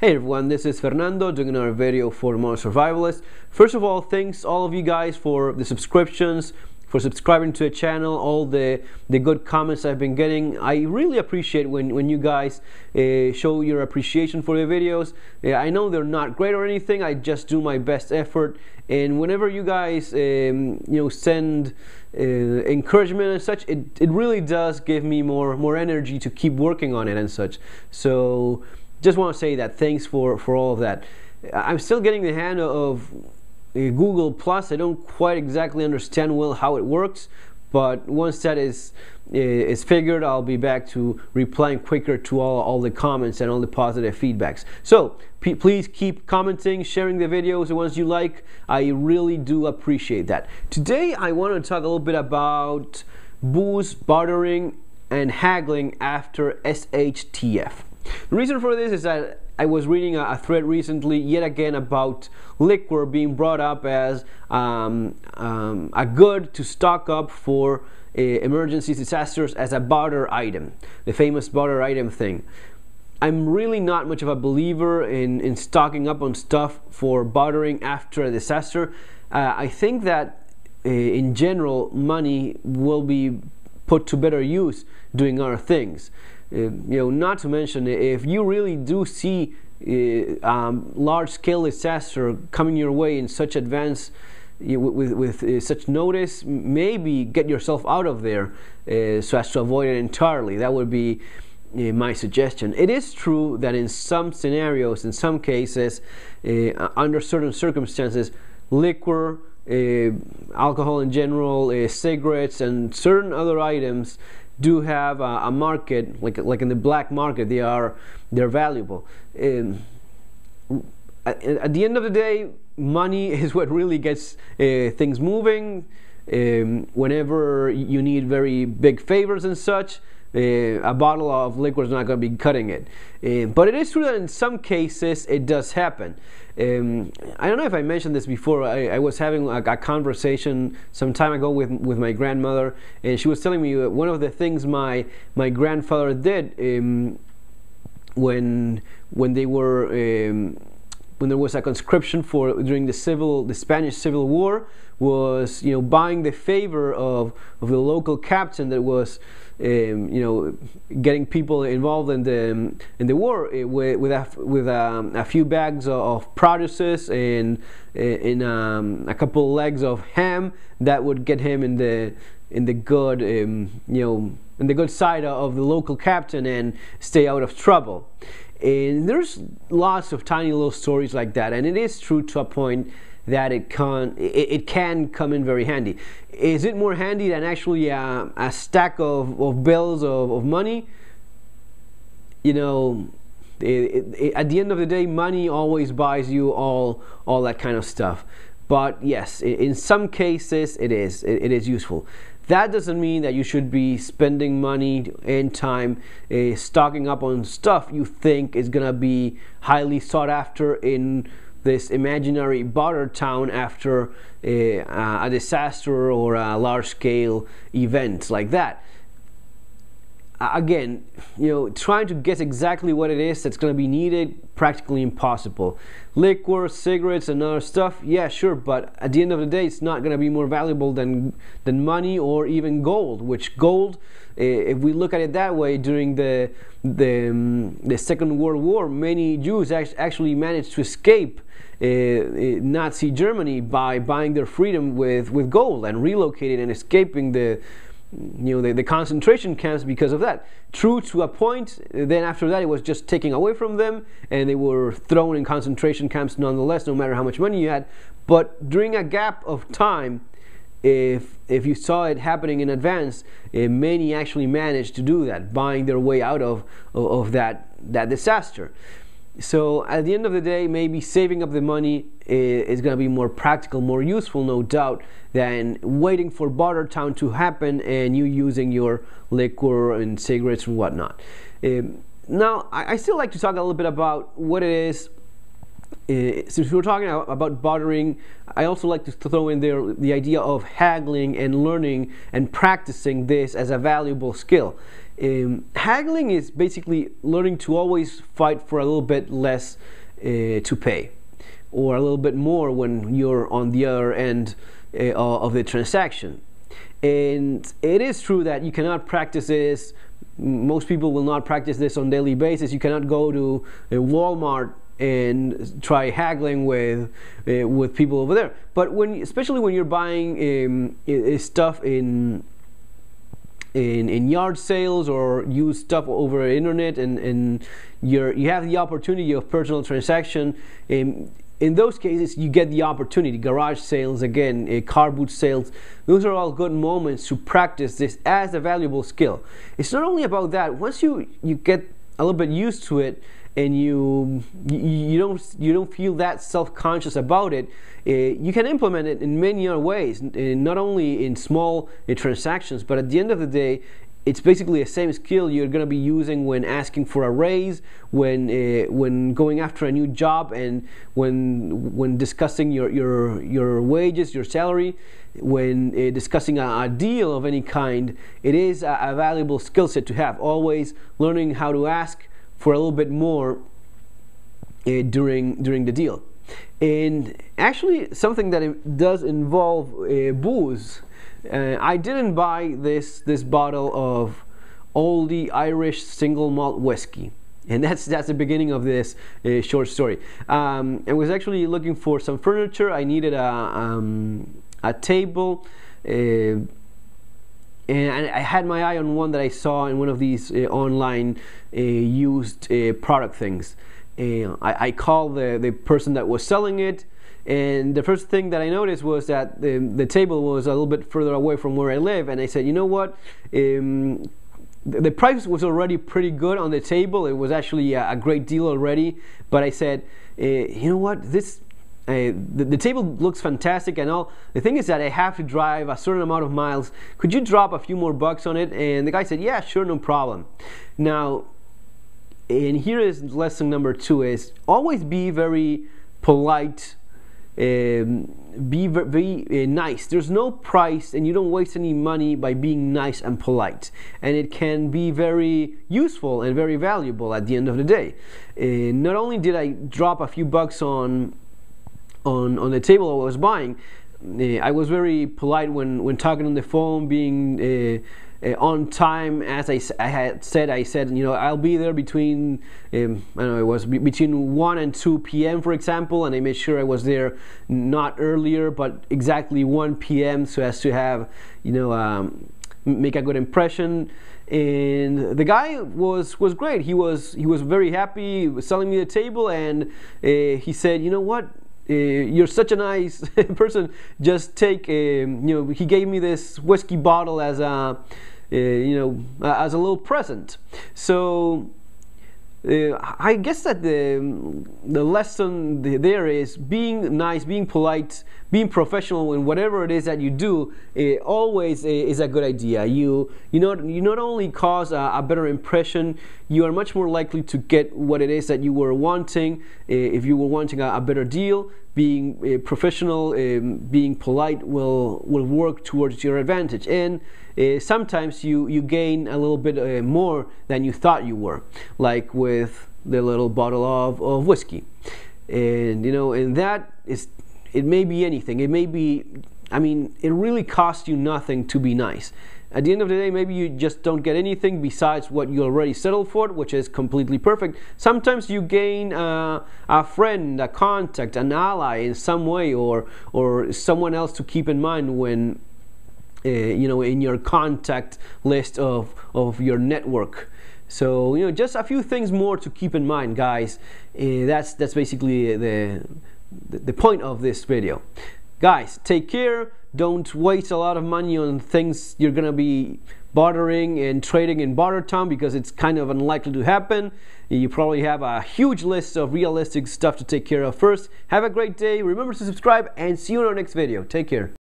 Hey everyone, this is Fernando doing another video for Modern Survivalist. First of all, thanks all of you guys for the subscriptions, for subscribing to the channel, all the good comments I've been getting. I really appreciate when you guys show your appreciation for the videos. I know they're not great or anything, I just do my best effort. And whenever you guys send encouragement and such, it really does give me more energy to keep working on it and such. So just want to say that thanks for all of that. I'm still getting the hang of Google Plus. I don't quite exactly understand well how it works, but once that is figured, I'll be back to replying quicker to all the comments and all the positive feedbacks. So please keep commenting, sharing the videos, the ones you like. I really do appreciate that. Today I want to talk a little bit about booze, bartering, and haggling after SHTF. The reason for this is that I was reading a thread recently, yet again, about liquor being brought up as a good to stock up for emergencies, disasters, as a barter item, the famous barter item thing. I'm really not much of a believer in stocking up on stuff for bartering after a disaster. I think that in general, money will be put to better use doing other things. Not to mention, if you really do see large-scale disaster coming your way in such advance, with such notice, maybe get yourself out of there so as to avoid it entirely. That would be my suggestion. It is true that in some scenarios, in some cases, under certain circumstances, liquor, alcohol in general, cigarettes, and certain other items do have a market, like in the black market. They're valuable. At the end of the day, money is what really gets things moving. Whenever you need very big favors and such, a bottle of liquor is not going to be cutting it. But it is true that in some cases it does happen. I don't know if I mentioned this before. I was having a conversation some time ago with my grandmother, and she was telling me that one of the things my grandfather did when there was a conscription during the Spanish Civil War was buying the favor of the local captain that was getting people involved in the war with a few bags of produces and a couple legs of ham that would get him in the good in the good side of the local captain and stay out of trouble. And there's lots of tiny little stories like that, and it is true to a point that it can come in very handy. Is it more handy than actually a stack of bills of money? At the end of the day, money always buys you all that kind of stuff. But yes, in some cases it is useful. That doesn't mean that you should be spending money and time stocking up on stuff you think is gonna be highly sought after in this imaginary barter town after a disaster or a large-scale event like that. Again, trying to guess exactly what it is that's going to be needed, practically impossible. Liquor, cigarettes, and other stuff, yeah, sure, but at the end of the day, it's not going to be more valuable than money or even gold. Which gold, if we look at it that way, during the Second World War, many Jews actually managed to escape Nazi Germany by buying their freedom with gold and relocating and escaping the concentration camps because of that. True to a point, then after that it was just taken away from them and they were thrown in concentration camps nonetheless, no matter how much money you had. But during a gap of time, if you saw it happening in advance, many actually managed to do that, buying their way out of that disaster. So at the end of the day, maybe saving up the money is going to be more practical, more useful, no doubt, than waiting for Barter Town to happen and you using your liquor and cigarettes and whatnot. Now, I still like to talk a little bit about what it is since we're talking about bartering, I also like to throw in there the idea of haggling and learning and practicing this as a valuable skill. Haggling is basically learning to always fight for a little bit less to pay, or a little bit more when you're on the other end of the transaction. And it is true that you cannot practice this. Most people will not practice this on a daily basis. You cannot go to Walmart and try haggling with people over there. But especially when you're buying stuff in yard sales or use stuff over the internet, and you have the opportunity of personal transaction. In those cases, you get the opportunity. Garage sales, again, car boot sales, those are all good moments to practice this as a valuable skill. It's not only about that. Once you get a little bit used to it, and you don't feel that self-conscious about it, you can implement it in many other ways, not only in small transactions, but at the end of the day, it's basically the same skill you're going to be using when asking for a raise, when going after a new job, and when discussing your wages, your salary, when discussing a deal of any kind. It is a valuable skill set to have, always learning how to ask for a little bit more during the deal. And actually, something that it does involve booze. I didn't buy this bottle of oldie Irish single malt whiskey, and that's the beginning of this short story. I was actually looking for some furniture. I needed a table, and I had my eye on one that I saw in one of these online used product things. I called the person that was selling it, and the first thing that I noticed was that the table was a little bit further away from where I live, and I said, you know what, the price was already pretty good on the table. It was actually a great deal already, but I said, you know what, this the table looks fantastic and all. The thing is that I have to drive a certain amount of miles. Could you drop a few more bucks on it? And the guy said, yeah, sure, no problem. Now, and here is lesson number 2: is always be very polite, be very nice. There's no price, and you don't waste any money by being nice and polite, and it can be very useful and very valuable at the end of the day. Not only did I drop a few bucks on the table I was buying, I was very polite when talking on the phone, being on time. As I said, you know, I'll be there between I don't know, it was between 1 and 2 p.m. for example, and I made sure I was there not earlier, but exactly 1 p.m. so as to have, you know, make a good impression. And the guy was great. He was very happy. He was selling me the table, and he said, you know what, you're such a nice person. Just take, you know, he gave me this whiskey bottle as a, you know, as a little present. So I guess that the lesson there is being nice, being polite, being professional in whatever it is that you do. Always is a good idea. You not only cause a better impression, you are much more likely to get what it is that you were wanting. If you were wanting a better deal, being professional, being polite will work towards your advantage. And sometimes you gain a little bit more than you thought you were, like with the little bottle of whiskey. And you know, and that is, it may be anything. It may be, I mean, it really costs you nothing to be nice. At the end of the day, maybe you just don't get anything besides what you already settled for, which is completely perfect. Sometimes you gain a friend, a contact, an ally in some way, or someone else to keep in mind when, you know, in your contact list of your network. So, you know, just a few things more to keep in mind, guys. That's basically the point of this video. Guys, take care. Don't waste a lot of money on things you're gonna be bartering and trading in barter town, because it's kind of unlikely to happen. You probably have a huge list of realistic stuff to take care of first. Have a great day. Remember to subscribe, and see you in our next video. Take care.